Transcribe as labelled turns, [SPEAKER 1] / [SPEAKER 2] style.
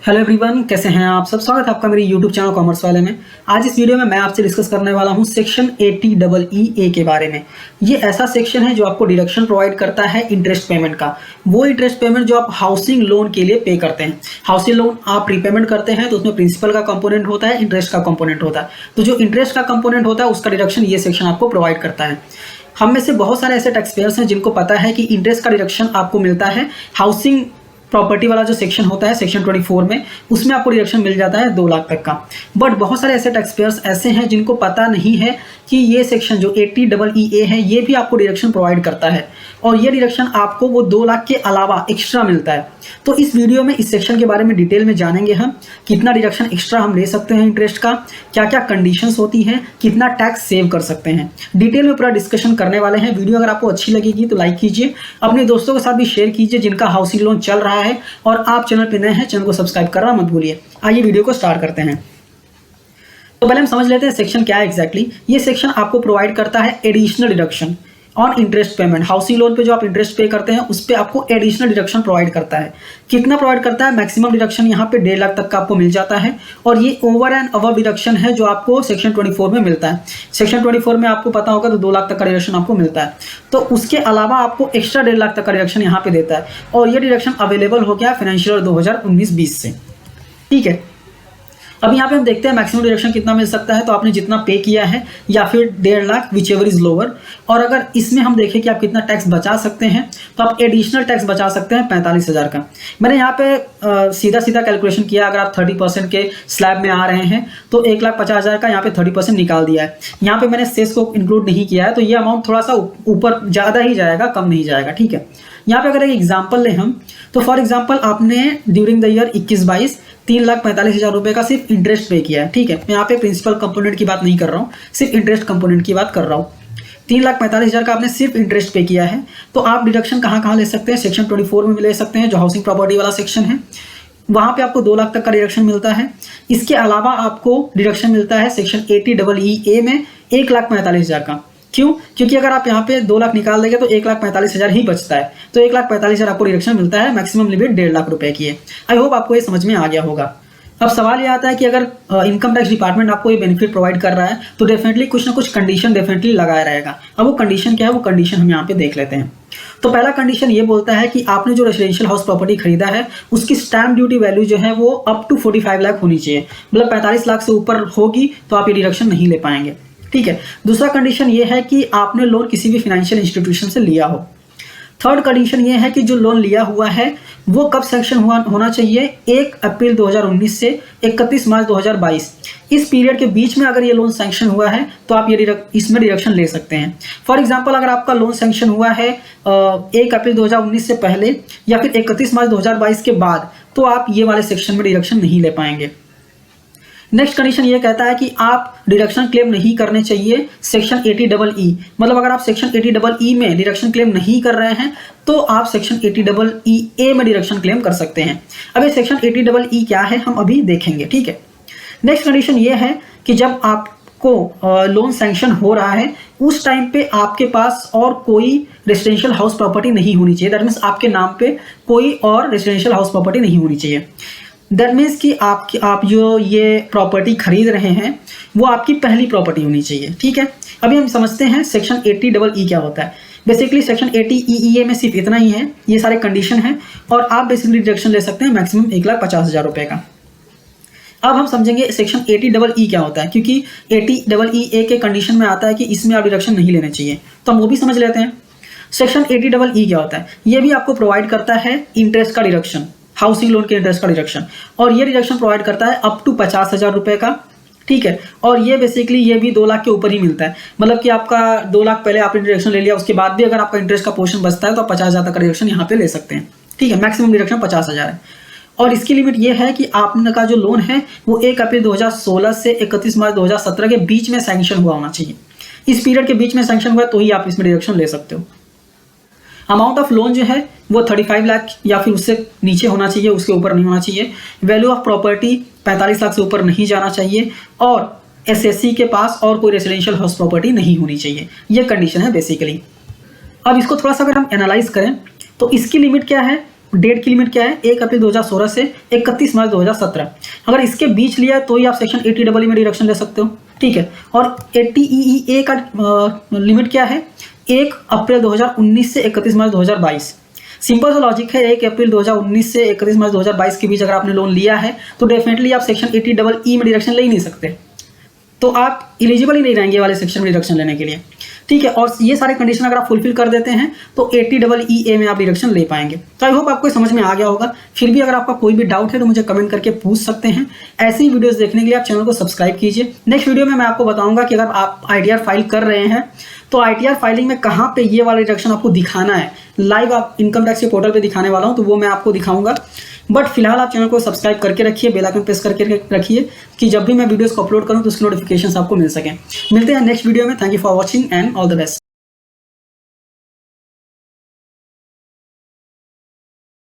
[SPEAKER 1] Hello everyone, कैसे हैं आप सब। स्वागत है आपका मेरे यूट्यूब चैनल कॉमर्स वाले में। आज इस वीडियो में मैं आपसे डिस्कस करने वाला हूं सेक्शन 80EE के बारे में। ये ऐसा सेक्शन है जो आपको डिडक्शन प्रोवाइड करता है इंटरेस्ट पेमेंट का। वो इंटरेस्ट पेमेंट जो आप हाउसिंग लोन के लिए पे करते हैं। हाउसिंग लोन आप प्रीपेमेंट करते हैं तो उसमें प्रिंसिपल का कंपोनेंट होता है, इंटरेस्ट का कंपोनेंट होता है। तो जो इंटरेस्ट का कंपोनेंट होता है उसका डिडक्शन ये सेक्शन आपको प्रोवाइड करता है। हम में से बहुत सारे ऐसे टैक्स पेयर्स हैं जिनको पता है कि इंटरेस्ट का डिडक्शन आपको मिलता है हाउसिंग प्रॉपर्टी वाला जो सेक्शन होता है सेक्शन 24 में, उसमें आपको डिडक्शन मिल जाता है 2 लाख तक का। बट बहुत सारे ऐसे टैक्स पेयर्स ऐसे हैं जिनको पता नहीं है कि ये सेक्शन जो 80EE है ये भी आपको डिडक्शन प्रोवाइड करता है और ये डिडक्शन आपको वो 2 लाख के अलावा एक्स्ट्रा मिलता है। तो इस वीडियो में इस सेक्शन के बारे में डिटेल में जानेंगे हम, कितना डिडक्शन एक्स्ट्रा हम ले सकते हैं इंटरेस्ट का, क्या क्या कंडीशंस होती हैं, कितना टैक्स सेव कर सकते हैं। डिटेल में पूरा डिस्कशन करने वाले हैं। वीडियो अगर आपको अच्छी लगेगी तो लाइक कीजिए, अपने दोस्तों के साथ भी शेयर कीजिए जिनका हाउसिंग लोन चल रहा है, और आप चैनल पर नए हैं चैनल को सब्सक्राइब करना मत भूलिए। आइए वीडियो को स्टार्ट करते हैं। तो पहले हम समझ लेते हैं सेक्शन क्या है एग्जैक्टली। ये सेक्शन आपको प्रोवाइड करता है additional deduction on interest payment. Housing loan पे जो आप इंटरेस्ट पे करते हैं उस पे आपको एडिशनल डिडक्शन प्रोवाइड करता है। कितना प्रोवाइड करता है? मैक्सिमम डिडक्शन यहाँ पे 1.5 लाख तक का आपको मिल जाता है, और ये ओवर एंड अबव डिडक्शन है जो आपको सेक्शन 24 में मिलता है। सेक्शन 24 में आपको पता होगा तो 2 लाख तक का डिडक्शन आपको मिलता है। तो उसके अलावा आपको एक्स्ट्रा 1.5 लाख तक का डिडक्शन यहाँ पे देता है, और ये डिडक्शन अवेलेबल हो गया फाइनेंशियल 2019-20 से। ठीक है, अब यहाँ पे हम देखते हैं मैक्सिमम डिडक्शन कितना मिल सकता है। तो आपने जितना पे किया है या फिर 1.5 lakh, which ever is lower. और अगर इसमें हम देखें कि आप कितना टैक्स बचा सकते हैं तो आप एडिशनल टैक्स बचा सकते हैं 45,000 का। मैंने यहाँ पे सीधा सीधा कैलकुलेशन किया। अगर आप 30% के स्लैब में आ रहे हैं तो 1,50,000 का यहाँ पे 30% निकाल दिया है। यहाँ पे मैंने सेस को इंक्लूड नहीं किया है, तो ये अमाउंट थोड़ा सा ऊपर ज़्यादा ही जाएगा, कम नहीं जाएगा। ठीक है, यहाँ पे अगर एक एग्जाम्पल लें हम, तो फॉर एग्जाम्पल आपने ड्यूरिंग द ईयर 21-22 3,45,000 रुपये का सिर्फ इंटरेस्ट पे किया है। ठीक है, मैं यहाँ पे प्रिंसिपल कंपोनेंट की बात नहीं कर रहा हूँ, सिर्फ इंटरेस्ट कंपोनेंट की बात कर रहा हूँ। 3,45,000 का आपने सिर्फ इंटरेस्ट पे किया है, तो आप डिडक्शन कहाँ कहाँ ले सकते हैं? सेक्शन 24 में ले सकते हैं जो हाउसिंग प्रॉपर्टी वाला सेक्शन है, वहाँ पे आपको 2 लाख तक का डिडक्शन मिलता है। इसके अलावा आपको डिडक्शन मिलता है सेक्शन 80EE में 1,45,000 का। क्यों? क्योंकि अगर आप यहाँ पे 2 लाख निकाल देंगे तो 1,45,000 ही बचता है, तो 1,45,000 आपको डिडक्शन मिलता है। मैक्सिमम लिमिट 1.5 लाख रुपए की है। आई होप आपको ये समझ में आ गया होगा। अब सवाल ये आता है कि अगर इनकम टैक्स डिपार्टमेंट आपको ये बेनिफिट प्रोवाइड कर रहा है तो डेफिनेटली कुछ ना कुछ कंडीशन डेफिनेटली लगाया रहेगा। अब वो कंडीशन क्या है, वो कंडीशन हम यहाँ पे देख लेते हैं। तो पहला कंडीशन ये बोलता है कि आपने जो रेजिडेंशियल हाउस प्रॉपर्टी खरीदा है उसकी स्टैम्प ड्यूटी वैल्यू जो है वो अप टू 45 लाख होनी चाहिए। मतलब 45 लाख से ऊपर होगी तो आप ये डिडक्शन नहीं ले पाएंगे। ठीक है, दूसरा कंडीशन ये है कि आपने लोन किसी भी फाइनेंशियल इंस्टीट्यूशन से लिया हो। थर्ड कंडीशन ये है कि जो लोन लिया हुआ है वो कब सैंक्शन होना चाहिए? 1 अप्रैल 2019 से 31 मार्च 2022। इस पीरियड के बीच में अगर ये लोन सैंक्शन हुआ है तो आप ये इसमें डिडक्शन ले सकते हैं। फॉर एग्जांपल अगर आपका लोन सैंक्शन हुआ है 1 अप्रैल 2019 से पहले या फिर 31 मार्च 2022 के बाद, तो आप ये वाले सेक्शन में डिडक्शन नहीं ले पाएंगे। नेक्स्ट कंडीशन ये कहता है कि आप डिडक्शन क्लेम नहीं करने चाहिए सेक्शन 80EE। मतलब अगर आप सेक्शन 80EE में डिडक्शन क्लेम नहीं कर रहे हैं तो आप सेक्शन 80EA में डिडक्शन क्लेम कर सकते हैं। अब ये सेक्शन 80EE क्या है हम अभी देखेंगे। ठीक है, नेक्स्ट कंडीशन ये है कि जब आपको लोन सैंक्शन हो रहा है उस टाइम पे आपके पास और कोई रेजिडेंशियल हाउस प्रॉपर्टी नहीं होनी चाहिए। दैट मीन्स आपके नाम पे कोई और रेजिडेंशियल हाउस प्रॉपर्टी नहीं होनी चाहिए। दैट मीन्स कि आप जो ये प्रॉपर्टी खरीद रहे हैं वो आपकी पहली प्रॉपर्टी होनी चाहिए। ठीक है, अभी हम समझते हैं सेक्शन 80EE क्या होता है। बेसिकली सेक्शन 80EE में सिर्फ इतना ही है, ये सारे कंडीशन हैं, और आप बेसिकली डिडक्शन ले सकते हैं मैक्सिमम 1,50,000 रुपये का। अब हम समझेंगे सेक्शन 80EE क्या होता है, क्योंकि 80EE के कंडीशन में आता है कि इसमें आप डिडक्शन नहीं लेने चाहिए, तो हम वो भी समझ लेते हैं। सेक्शन 80EE क्या होता है? ये भी आपको प्रोवाइड करता है इंटरेस्ट का डिडक्शन, हाउसिंग लोन के इंटरेस्ट का डिडक्शन, और ये डिडक्शन प्रोवाइड करता है अप टू 50,000 रुपये का। ठीक है, और ये बेसिकली ये भी 2 लाख के ऊपर ही मिलता है। मतलब कि आपका 2 लाख पहले आपने डिडक्शन ले लिया, उसके बाद भी अगर आपका इंटरेस्ट का पोर्शन बचता है तो आप 50,000 तक का डिडक्शन यहाँ पे ले सकते हैं। ठीक है, मैक्सिमम डिडक्शन 50,000 है, और इसकी लिमिट ये है कि आपने का जो लोन है वो 1 अप्रैल 2016 से 31 मार्च 2017 के बीच में सैंक्शन हुआ होना चाहिए। इस पीरियड के बीच में सैंक्शन हुआ तो ही आप इसमें डिडक्शन ले सकते हो। अमाउंट ऑफ लोन जो है वो 35 लाख या फिर उससे नीचे होना चाहिए, उसके ऊपर नहीं होना चाहिए। वैल्यू ऑफ प्रॉपर्टी 45 लाख से ऊपर नहीं जाना चाहिए, और एसएससी के पास और कोई रेजिडेंशियल हाउस प्रॉपर्टी नहीं होनी चाहिए। ये कंडीशन है बेसिकली। अब इसको थोड़ा सा अगर हम एनालाइज करें तो इसकी लिमिट क्या है? डेट की लिमिट क्या है, 1 अप्रैल 2016 से 31 मार्च 2017। अगर इसके बीच लिया है तो ही आप सेक्शन 80EE में डिडक्शन ले सकते हो, ठीक है। और 80EE का लिमिट क्या है, 1 अप्रैल 2019 से 31 मार्च 2022। सिंपल सा लॉजिक है, 1 अप्रैल 2019 से 31 मार्च 2022 के बीच अगर आपने लोन लिया है तो डेफिनेटली आप सेक्शन 80EE में डिडक्शन ले ही नहीं सकते, तो आप एलिजिबल ही नहीं रहेंगे वाले सेक्शन में डिडक्शन लेने के लिए, ठीक है। और ये सारे कंडीशन अगर आप फुलफिल कर देते हैं तो 80EE में आप डिडक्शन ले पाएंगे। तो आई होप आपको समझ में आ गया होगा। फिर भी अगर आपका कोई भी डाउट है तो मुझे कमेंट करके पूछ सकते हैं। ऐसी ही वीडियोस देखने के लिए आप चैनल को सब्सक्राइब कीजिए। नेक्स्ट वीडियो में मैं आपको बताऊंगा कि अगर आप ITR फाइल कर रहे हैं तो ITR फाइलिंग में कहाँ पे ये वाला डिडक्शन आपको दिखाना है, लाइव आप इनकम टैक्स के पोर्टल पे दिखाने वाला हूँ, तो वो मैं आपको दिखाऊंगा। बट फिलहाल आप चैनल को सब्सक्राइब करके रखिए, बेल आइकन प्रेस करके रखिए कि जब भी मैं वीडियोस को अपलोड करूँ तो उसकी नोटिफिकेशन आपको मिल सके। मिलते हैं नेक्स्ट वीडियो में। Thank you for watching and all the best.